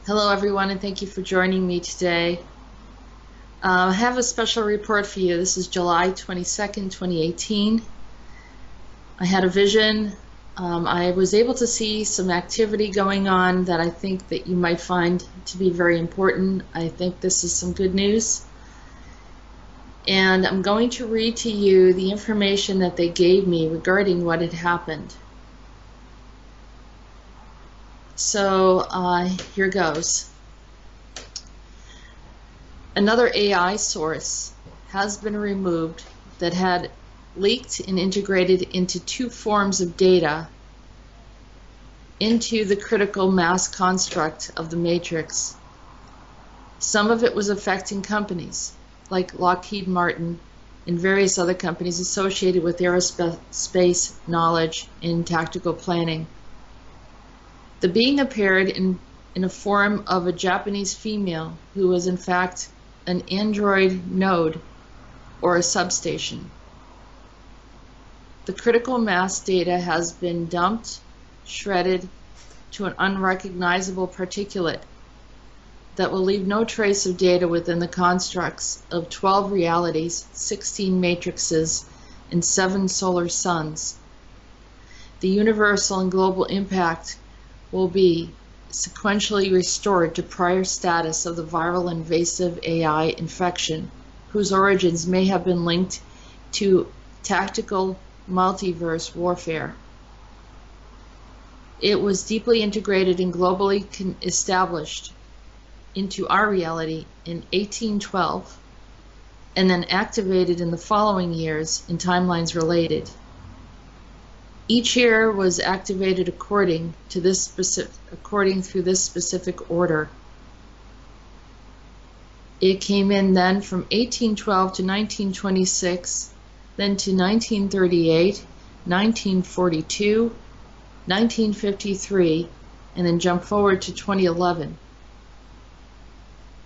Hello everyone, and thank you for joining me today. I have a special report for you. This is July 22nd, 2018. I had a vision. I was able to see some activity going on that I think that you might find to be very important. I think this is some good news. And I'm going to read to you the information that they gave me regarding what had happened. So here goes. Another AI source has been removed that had leaked and integrated into two forms of data into the critical mass construct of the matrix. Some of it was affecting companies like Lockheed Martin and various other companies associated with aerospace knowledge and tactical planning. The being appeared in a form of a Japanese female who was in fact an android node or a substation. The critical mass data has been dumped, shredded to an unrecognizable particulate that will leave no trace of data within the constructs of 12 realities, 16 matrices, and 7 solar suns. The universal and global impact will be sequentially restored to prior status of the viral invasive AI infection, whose origins may have been linked to tactical multiverse warfare. It was deeply integrated and globally established into our reality in 1812, and then activated in the following years in timelines related. Each year was activated according through this specific order. It came in then from 1812 to 1926, then to 1938, 1942, 1953, and then jumped forward to 2011.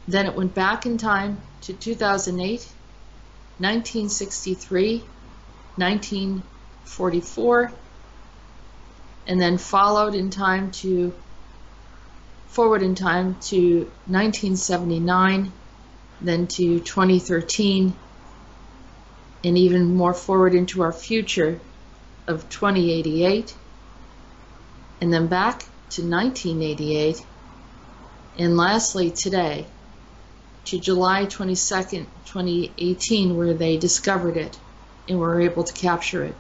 Then it went back in time to 2008, 1963, 1944, and then forward in time to 1979, then to 2013, and even more forward into our future of 2088, and then back to 1988, and lastly today to July 22nd, 2018, where they discovered it and were able to capture it.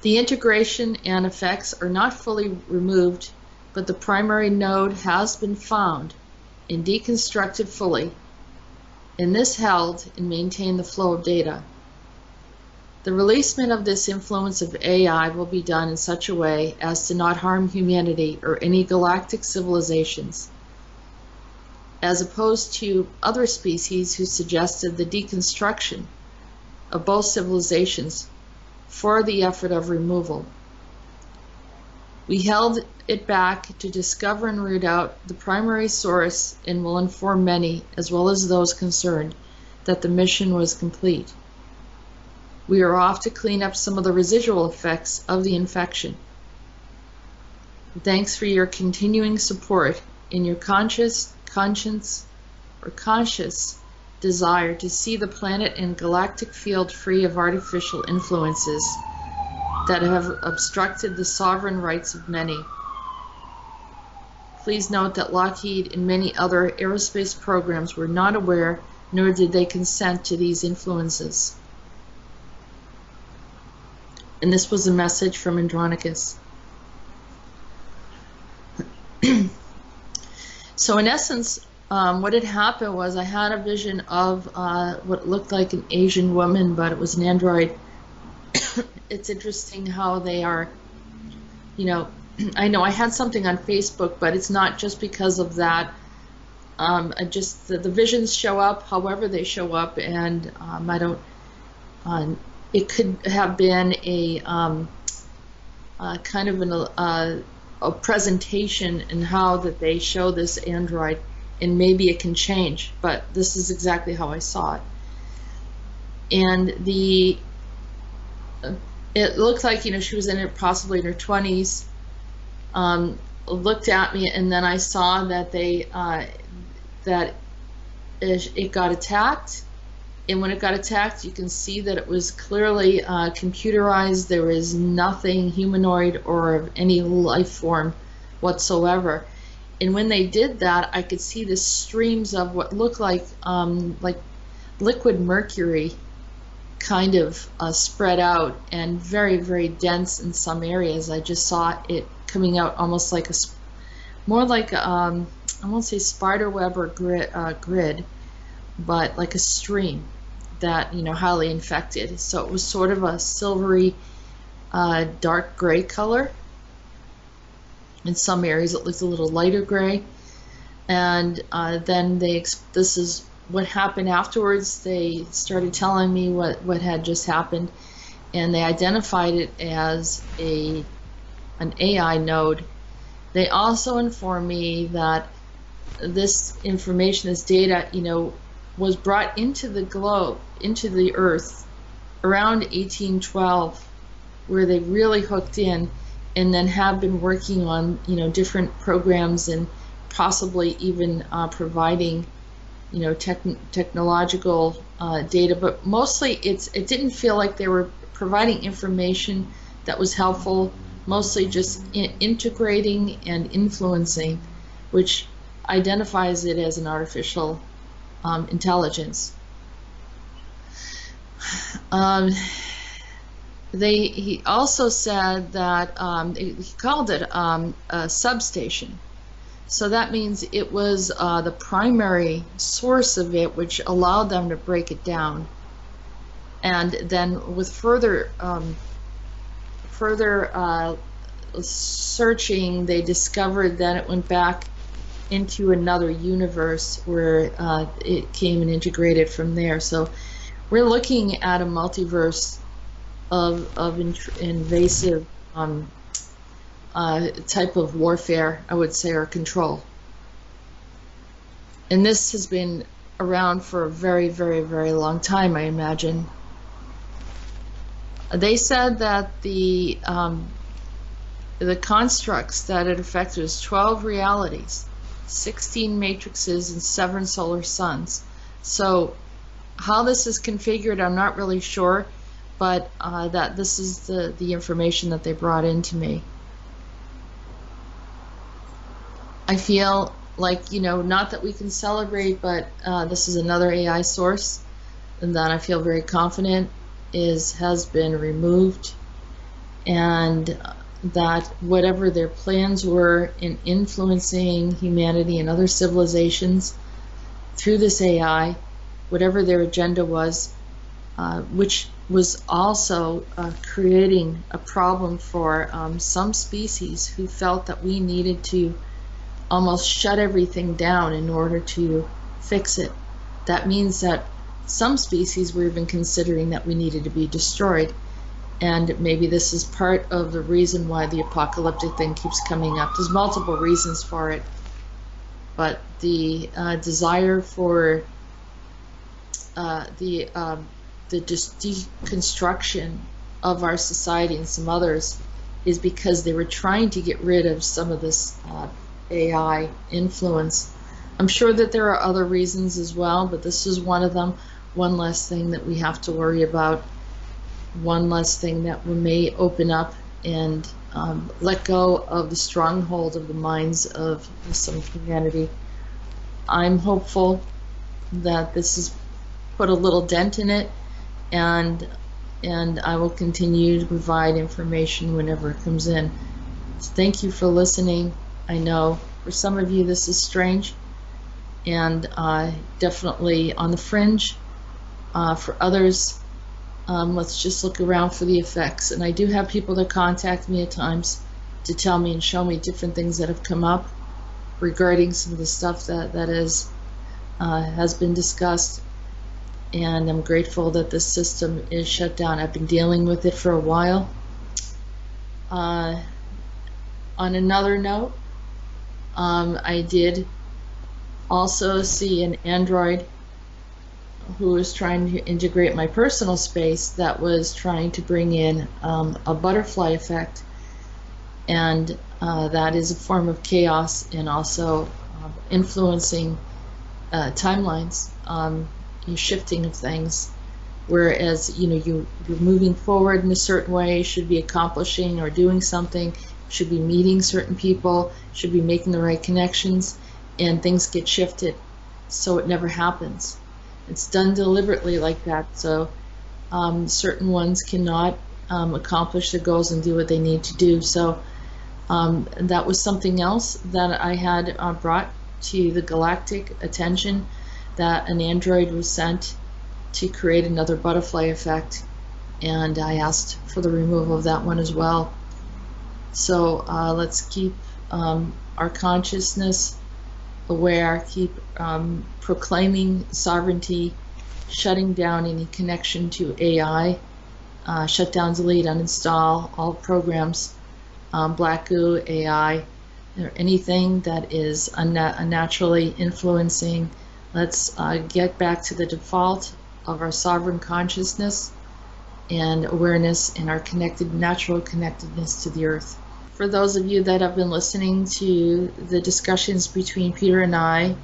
The integration and effects are not fully removed, but the primary node has been found and deconstructed fully, and this held and maintained the flow of data. The releasement of this influence of AI will be done in such a way as to not harm humanity or any galactic civilizations, as opposed to other species who suggested the deconstruction of both civilizations for the effort of removal. We held it back to discover and root out the primary source and will inform many, as well as those concerned, that the mission was complete. We are off to clean up some of the residual effects of the infection. Thanks for your continuing support in your conscious desire to see the planet and galactic field free of artificial influences that have obstructed the sovereign rights of many. Please note that Lockheed and many other aerospace programs were not aware, nor did they consent to these influences. And this was a message from Andronicus. So in essence, what had happened was I had a vision of what looked like an Asian woman, but it was an android. It's interesting how they are, I know I had something on Facebook, but it's not just because of that. The visions show up however they show up, and I don't, it could have been a kind of a presentation in how that they show this android, and maybe it can change, but this is exactly how I saw it. And it looked like, she was possibly in her 20s. looked at me, and then I saw that that it got attacked. And when it got attacked, you can see that it was clearly computerized. There was nothing humanoid or of any life form whatsoever. And when they did that, I could see the streams of what looked like liquid mercury kind of spread out and very, very dense in some areas. I just saw it coming out almost like more like I won't say spider web or grid, but like a stream that, you know, highly infected. So it was sort of a silvery dark gray color. In some areas it looked a little lighter gray. And then this is what happened afterwards. They started telling me what had just happened, and they identified it as an AI node. They also informed me that this information, this data, you know, was brought into the globe, into the Earth, around 1812, where they really hooked in, and then have been working on, you know, different programs and possibly even providing, you know, technological data. But mostly it didn't feel like they were providing information that was helpful, mostly just integrating and influencing, which identifies it as an artificial intelligence. He also said that he called it a substation. So that means it was the primary source of it, which allowed them to break it down. And then with further searching, they discovered that it went back into another universe where it came and integrated from there. So we're looking at a multiverse of invasive type of warfare, I would say, or control. And this has been around for a very, very, very long time, I imagine. They said that the constructs that it affected was 12 realities, 16 matrices, and 7 solar suns. So how this is configured, I'm not really sure, but that this is the information that they brought into me. I feel like, you know, not that we can celebrate, but this is another AI source, and that I feel very confident has been removed, and that whatever their plans were in influencing humanity and other civilizations through this AI, whatever their agenda was, which was also creating a problem for some species who felt that we needed to almost shut everything down in order to fix it. That means that some species were even considering that we needed to be destroyed. And maybe this is part of the reason why the apocalyptic thing keeps coming up. There's multiple reasons for it, but the desire for the deconstruction of our society and some others is because they were trying to get rid of some of this AI influence. I'm sure that there are other reasons as well, but this is one of them. One less thing that we have to worry about. One less thing that we may open up and let go of the stronghold of the minds of some humanity. I'm hopeful that this has put a little dent in it, and I will continue to provide information whenever it comes in. So thank you for listening. I know for some of you this is strange and definitely on the fringe. For others, let's just look around for the effects. And I do have people that contact me at times to tell me and show me different things that have come up regarding some of the stuff that has been discussed. And I'm grateful that this system is shut down. I've been dealing with it for a while. On another note, I did also see an android who was trying to integrate my personal space that was trying to bring in a butterfly effect. And that is a form of chaos and also influencing timelines, your shifting of things. Whereas you're moving forward in a certain way, should be accomplishing or doing something, should be meeting certain people, should be making the right connections, and things get shifted, so it never happens. It's done deliberately like that, so certain ones cannot accomplish their goals and do what they need to do. So that was something else that I had brought to the galactic attention, that an android was sent to create another butterfly effect, and I asked for the removal of that one as well. So let's keep our consciousness aware, keep proclaiming sovereignty, shutting down any connection to AI, shut down, delete, uninstall all programs, black goo, AI, or anything that is unnaturally influencing. Let's get back to the default of our sovereign consciousness and awareness and our natural connectedness to the earth. For those of you that have been listening to the discussions between Peter and I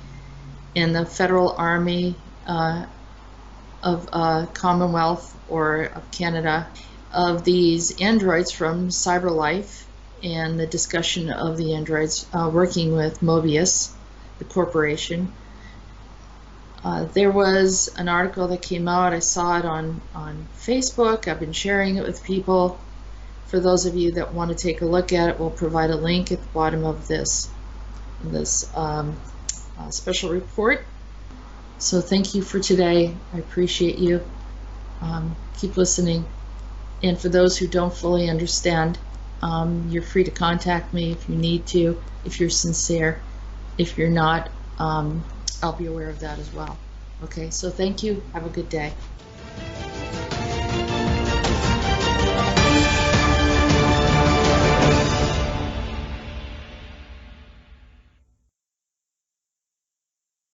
and the Federal Army of Commonwealth or of Canada, of these androids from CyberLife, and the discussion of the androids working with Mobius, the corporation, there was an article that came out. I saw it on Facebook. I've been sharing it with people. For those of you that want to take a look at it, we'll provide a link at the bottom of this special report. So thank you for today. I appreciate you. Keep listening. And for those who don't fully understand, you're free to contact me if you need to, if you're sincere. If you're not, I'll be aware of that as well. Okay, so thank you. Have a good day.